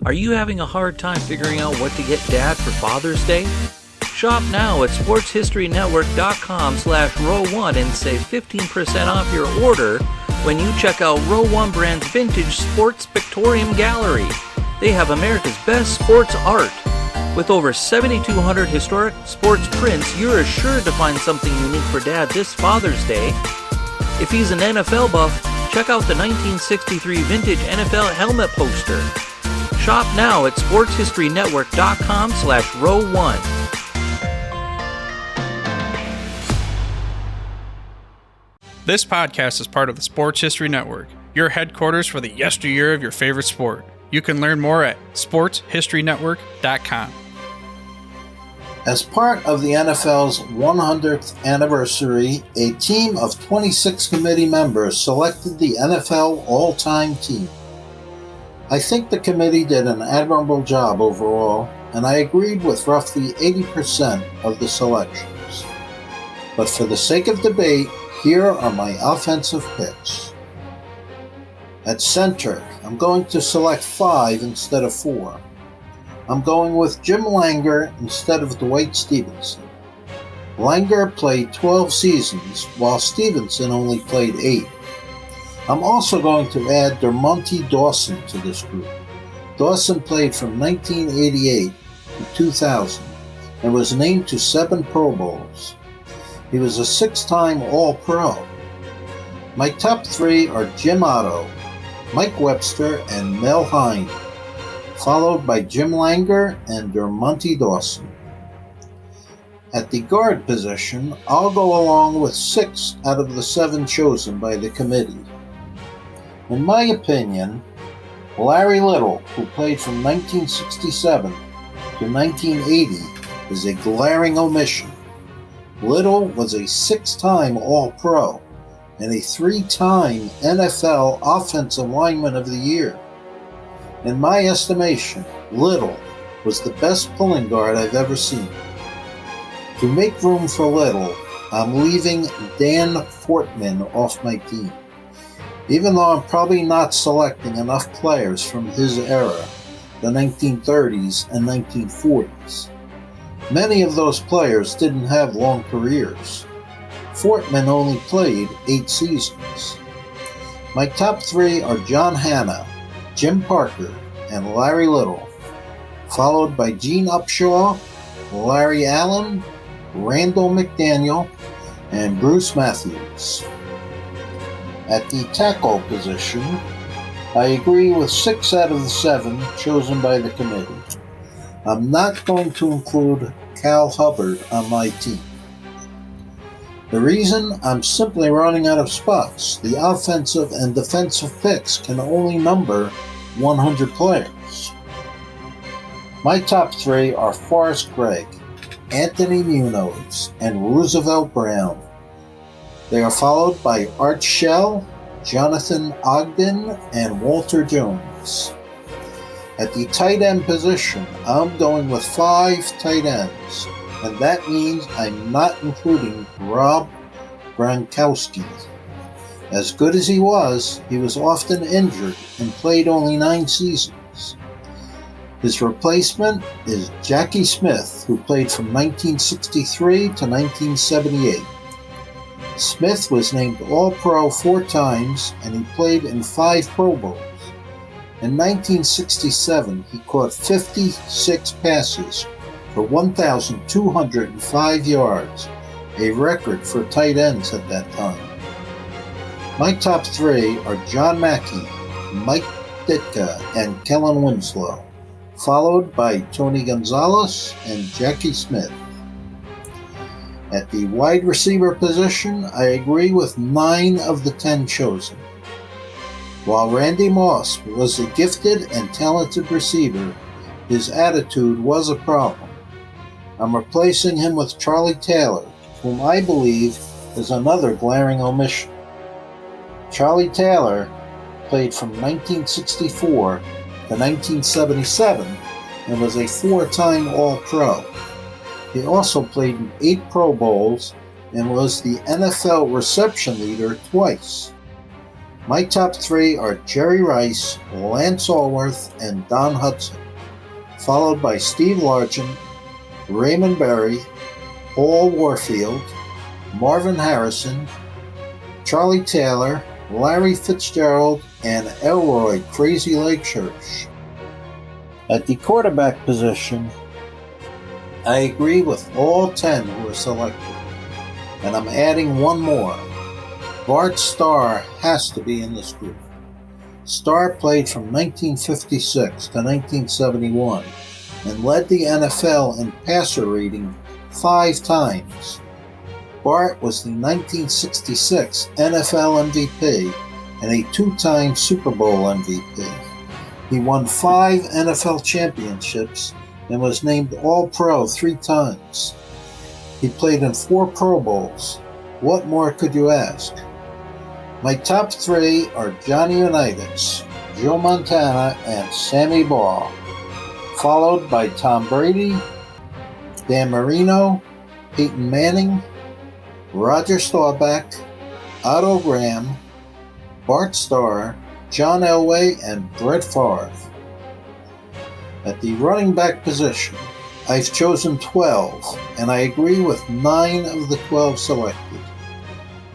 Are you having a hard time figuring out what to get Dad for Father's Day? Shop now at sportshistorynetwork.com/row1 and save 15% off your order when you check out Row 1 Brand's Vintage Sports Pictorium Gallery. They have America's best sports art. With over 7,200 historic sports prints, you're assured to find something unique for Dad this Father's Day. If he's an NFL buff, check out the 1963 vintage NFL helmet poster. Shop now at sportshistorynetwork.com/row1. This podcast is part of the Sports History Network, your headquarters for the yesteryear of your favorite sport. You can learn more at sportshistorynetwork.com. As part of the NFL's 100th anniversary, a team of 26 committee members selected the NFL all-time team. I think the committee did an admirable job overall, and I agreed with roughly 80% of the selections. But for the sake of debate, here are my offensive picks. At center, I'm going to select 5 instead of 4. I'm going with Jim Langer instead of Dwight Stephenson. Langer played 12 seasons, while Stephenson only played 8. I'm also going to add Dermonti Dawson to this group. Dawson played from 1988 to 2000 and was named to 7 Pro Bowls. He was a 6-time All-Pro. My top 3 are Jim Otto, Mike Webster, and Mel Hein, followed by Jim Langer and Dermonti Dawson. At the guard position, I'll go along with 6 out of the 7 chosen by the committee. In my opinion, Larry Little, who played from 1967 to 1980, is a glaring omission. Little was a 6-time All-Pro and a 3-time NFL Offensive Lineman of the Year. In my estimation, Little was the best pulling guard I've ever seen. To make room for Little, I'm leaving Dan Fortman off my team, even though I'm probably not selecting enough players from his era, the 1930s and 1940s. Many of those players didn't have long careers. Fortman only played 8 seasons. My top 3 are John Hanna, Jim Parker, and Larry Little, followed by Gene Upshaw, Larry Allen, Randall McDaniel, and Bruce Matthews. At the tackle position, I agree with 6 out of the 7 chosen by the committee. I'm not going to include Cal Hubbard on my team. The reason, I'm simply running out of spots. The offensive and defensive picks can only number 100 players. My top 3 are Forrest Gregg, Anthony Munoz, and Roosevelt Brown. They are followed by Art Shell, Jonathan Ogden, and Walter Jones. At the tight end position, I'm going with 5 tight ends, and that means I'm not including Rob Gronkowski. As good as he was often injured and played only 9 seasons. His replacement is Jackie Smith, who played from 1963 to 1978. Smith was named All-Pro 4 times, and he played in 5 Pro Bowls. In 1967, he caught 56 passes for 1,205 yards, a record for tight ends at that time. My top 3 are John Mackey, Mike Ditka, and Kellen Winslow, followed by Tony Gonzalez and Jackie Smith. At the wide receiver position, I agree with 9 of the 10 chosen. While Randy Moss was a gifted and talented receiver, his attitude was a problem. I'm replacing him with Charlie Taylor, whom I believe is another glaring omission. Charlie Taylor played from 1964 to 1977 and was a 4-time All-Pro. He also played in 8 Pro Bowls and was the NFL reception leader twice. My top three are Jerry Rice, Lance Allworth, and Don Hudson, followed by Steve Largent, Raymond Berry, Paul Warfield, Marvin Harrison, Charlie Taylor, Larry Fitzgerald, and Elroy Crazy Leg Hirsch. At the quarterback position, I agree with all 10 who were selected, and I'm adding one more. Bart Starr has to be in this group. Starr played from 1956 to 1971 and led the NFL in passer rating 5 times. Bart was the 1966 NFL MVP and a 2-time Super Bowl MVP. He won 5 NFL championships and was named All-Pro 3 times. He played in 4 Pro Bowls. What more could you ask? My top 3 are Johnny Unitas, Joe Montana, and Sammy Baugh, followed by Tom Brady, Dan Marino, Peyton Manning, Roger Staubach, Otto Graham, Bart Starr, John Elway, and Brett Favre. At the running back position, I've chosen 12, and I agree with 9 of the 12 selected.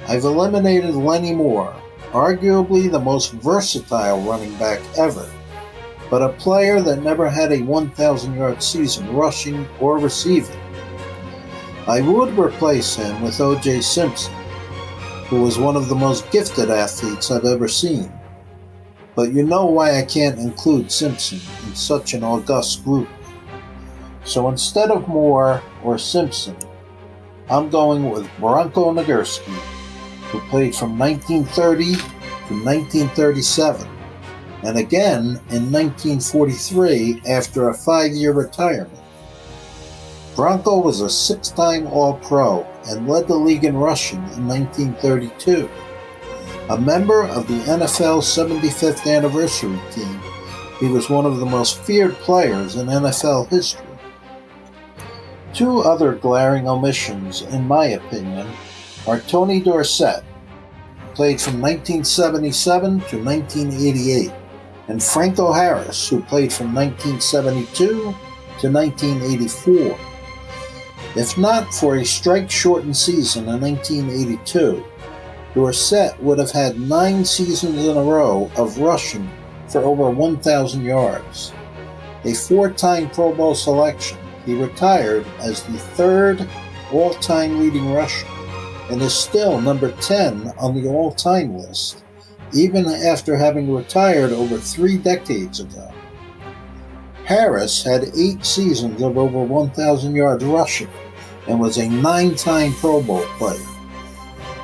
I've eliminated Lenny Moore, arguably the most versatile running back ever, but a player that never had a 1,000-yard season rushing or receiving. I would replace him with O.J. Simpson, who was one of the most gifted athletes I've ever seen. But you know why I can't include Simpson in such an august group. So instead of Moore or Simpson, I'm going with Bronco Nagurski, who played from 1930 to 1937, and again in 1943 after a 5-year retirement. Bronco was a 6-time All-Pro and led the league in rushing in 1932. A member of the NFL's 75th anniversary team, he was one of the most feared players in NFL history. 2 other glaring omissions, in my opinion, are Tony Dorsett, who played from 1977 to 1988, and Franco Harris, who played from 1972 to 1984. If not for a strike-shortened season in 1982, Dorsett would have had 9 seasons in a row of rushing for over 1,000 yards. A 4-time Pro Bowl selection, he retired as the 3rd all-time leading rusher and is still number 10 on the all-time list, even after having retired over 3 decades ago. Harris had 8 seasons of over 1,000 yards rushing and was a 9-time Pro Bowl player.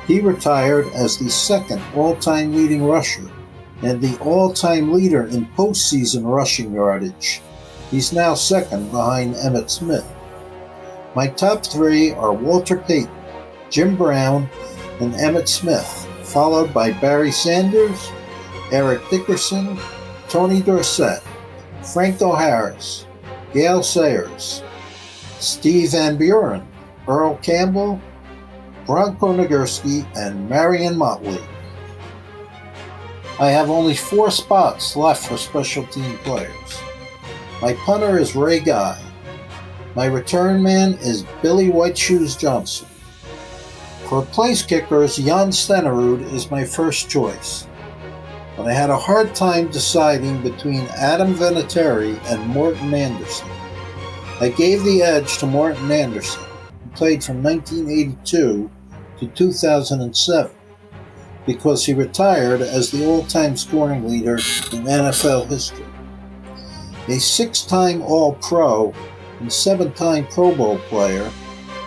He retired as the 2nd all-time leading rusher and the all-time leader in postseason rushing yardage. He's now 2nd behind Emmitt Smith. My top 3 are Walter Payton, Jim Brown, and Emmitt Smith, followed by Barry Sanders, Eric Dickerson, Tony Dorsett, Franco Harris, Gale Sayers, Steve Van Buren, Earl Campbell, Bronco Nagurski, and Marion Motley. I have only 4 spots left for special team players. My punter is Ray Guy. My return man is Billy White Shoes Johnson. For place kickers, Jan Stenerud is my first choice, but I had a hard time deciding between Adam Vinatieri and Morton Anderson. I gave the edge to Morton Anderson, who played from 1982 to 2007, because he retired as the all-time scoring leader in NFL history. A 6-time All-Pro and 7-time Pro Bowl player,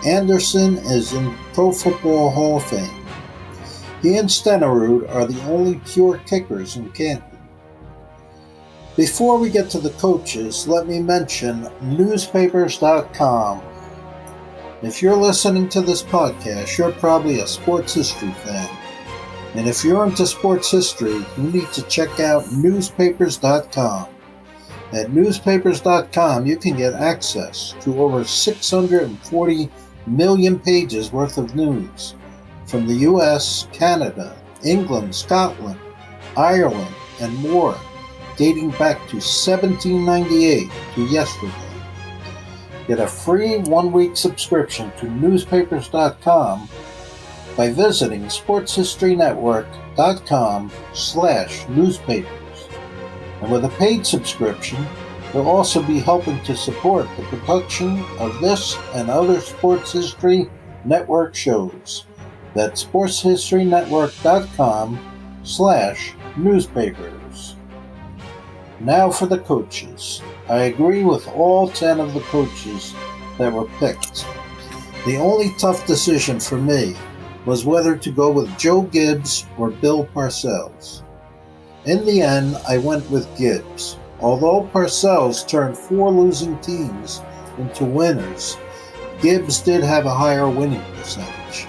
Anderson is in Pro Football Hall of Fame. He and Stenerud are the only pure kickers in Canton. Before we get to the coaches, let me mention newspapers.com. If you're listening to this podcast, you're probably a sports history fan. And if you're into sports history, you need to check out newspapers.com. At newspapers.com, you can get access to over 640 million pages worth of news from the US, Canada, England, Scotland, Ireland, and more, dating back to 1798 to yesterday. Get a free 1-week subscription to newspapers.com by visiting sportshistorynetwork.com/newspapers. And with a paid subscription, you'll also be helping to support the production of this and other Sports History Network shows. That's sportshistorynetwork.com/newspapers. Now for the coaches. I agree with all 10 of the coaches that were picked. The only tough decision for me was whether to go with Joe Gibbs or Bill Parcells. In the end, I went with Gibbs. Although Parcells turned 4 losing teams into winners, Gibbs did have a higher winning percentage.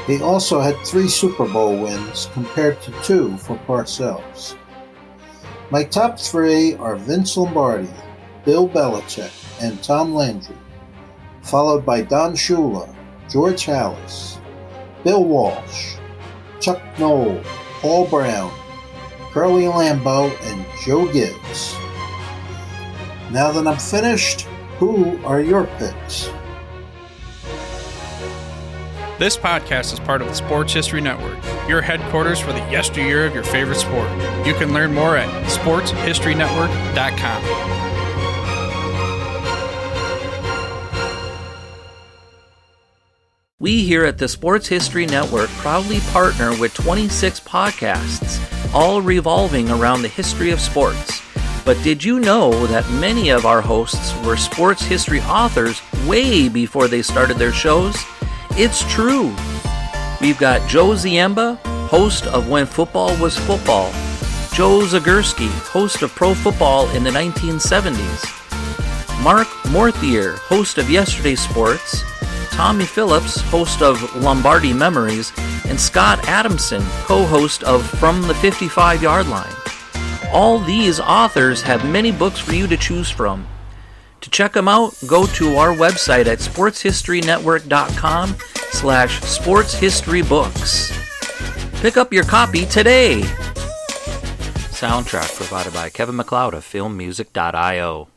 He also had 3 Super Bowl wins compared to 2 for Parcells. My top 3 are Vince Lombardi, Bill Belichick, and Tom Landry, followed by Don Shula, George Halas, Bill Walsh, Chuck Noll, Paul Brown, Curly Lambeau, and Joe Gibbs. Now that I'm finished, who are your picks? This podcast is part of the Sports History Network, your headquarters for the yesteryear of your favorite sport. You can learn more at sportshistorynetwork.com. We here at the Sports History Network proudly partner with 26 podcasts, all revolving around the history of sports. But did you know that many of our hosts were sports history authors way before they started their shows? It's true. We've got Joe Ziemba, host of When Football Was Football, Joe Zagurski, host of Pro Football in the 1970s, Mark Morthier, host of Yesterday's Sports, Tommy Phillips, host of Lombardi Memories, and Scott Adamson, co-host of From the 55-Yard Line. All these authors have many books for you to choose from. To check them out, go to our website at sportshistorynetwork.com/sportshistorybooks. Pick up your copy today. Soundtrack provided by Kevin MacLeod of filmmusic.io.